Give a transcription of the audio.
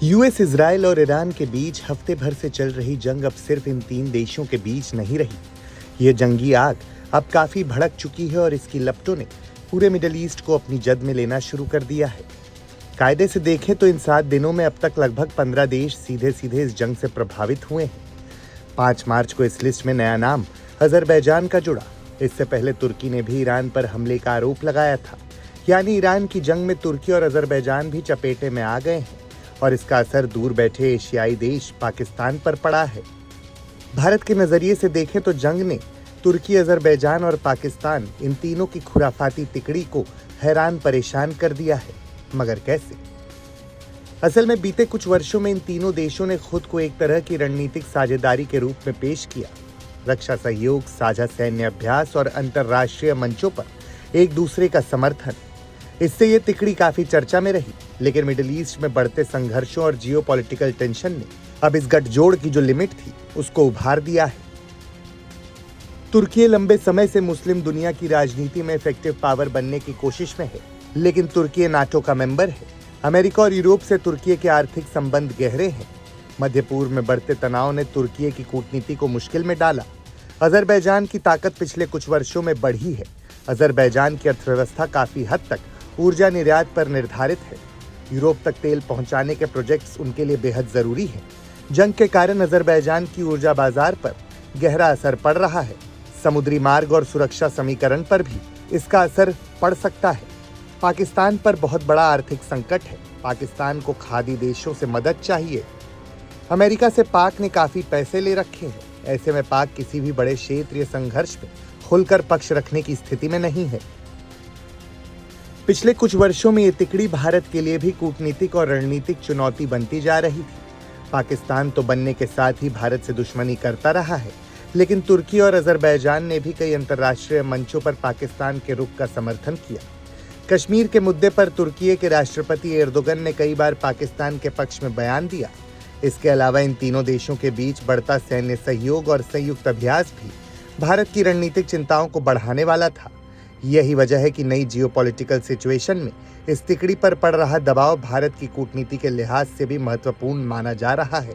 US, Israel और Iran के बीच हफ्ते भर से चल रही जंग अब सिर्फ इन तीन देशों के बीच नहीं रही। यह जंगी आग अब काफी भड़क चुकी है और इसकी लपटों ने पूरे मिडिल ईस्ट को अपनी जद में लेना शुरू कर दिया है। कायदे से देखें तो इन 7 दिनों में अब तक लगभग 15 देश सीधे सीधे इस जंग से प्रभावित हुए हैं। 5 मार्च को इस लिस्ट में नया नाम अजरबैजान का जुड़ा। इससे पहले तुर्की ने भी ईरान पर हमले का आरोप लगाया था। यानी ईरान की जंग में तुर्की और अजरबैजान भी चपेटे में आ गए हैं और इसका असर दूर बैठे एशियाई देश पाकिस्तान पर पड़ा है। भारत के नजरिए से देखें तो जंग ने तुर्की, अजरबैजान और पाकिस्तान इन तीनों की खुराफाती तिकड़ी को हैरान परेशान कर दिया है। मगर कैसे? असल में बीते कुछ वर्षों में इन तीनों देशों ने खुद को एक तरह की रणनीतिक साझेदारी के रूप में पेश किया। रक्षा सहयोग, साझा सैन्य अभ्यास और अंतर्राष्ट्रीय मंचों पर एक दूसरे का समर्थन। इससे ये तिकड़ी काफी चर्चा में रही। लेकिन मिडिल ईस्ट में बढ़ते संघर्षों और जियोपॉलिटिकल टेंशन ने अब इस गठजोड़ की जो लिमिट थी उसको उभार दिया है। तुर्की लंबे समय से मुस्लिम दुनिया की राजनीति में इफेक्टिव पावर बनने की कोशिश में है, लेकिन तुर्की नाटो का मेंबर है। अमेरिका और यूरोप से तुर्की के आर्थिक संबंध गहरे हैं। मध्य पूर्व में बढ़ते तनाव ने तुर्की की कूटनीति को मुश्किल में डाला। अजरबैजान की ताकत पिछले कुछ वर्षों में बढ़ी है। अजरबैजान की अर्थव्यवस्था काफी हद तक ऊर्जा निर्यात पर निर्धारित है। यूरोप तक तेल पहुंचाने के प्रोजेक्ट्स उनके लिए बेहद जरूरी हैं। जंग के कारण अजरबैजान की ऊर्जा बाजार पर गहरा असर पड़ रहा है। समुद्री मार्ग और सुरक्षा समीकरण पर भी इसका असर पड़ सकता है। पाकिस्तान पर बहुत बड़ा आर्थिक संकट है। पाकिस्तान को खाड़ी देशों से मदद चाहिए। अमेरिका से पाक ने काफी पैसे ले रखे हैं। ऐसे में पाक किसी भी बड़े क्षेत्रीय संघर्ष में खुलकर पक्ष रखने की स्थिति में नहीं है। पिछले कुछ वर्षों में ये तिकड़ी भारत के लिए भी कूटनीतिक और रणनीतिक चुनौती बनती जा रही थी। पाकिस्तान तो बनने के साथ ही भारत से दुश्मनी करता रहा है, लेकिन तुर्की और अजरबैजान ने भी कई अंतर्राष्ट्रीय मंचों पर पाकिस्तान के रुख का समर्थन किया। कश्मीर के मुद्दे पर तुर्की के राष्ट्रपति एर्दोगन ने कई बार पाकिस्तान के पक्ष में बयान दिया। इसके अलावा इन तीनों देशों के बीच बढ़ता सैन्य सहयोग और संयुक्त अभ्यास भी भारत की रणनीतिक चिंताओं को बढ़ाने वाला था। यही वजह है कि नई जियोपॉलिटिकल सिचुएशन में इस तिकड़ी पर पड़ रहा दबाव भारत की कूटनीति के लिहाज से भी महत्वपूर्ण माना जा रहा है।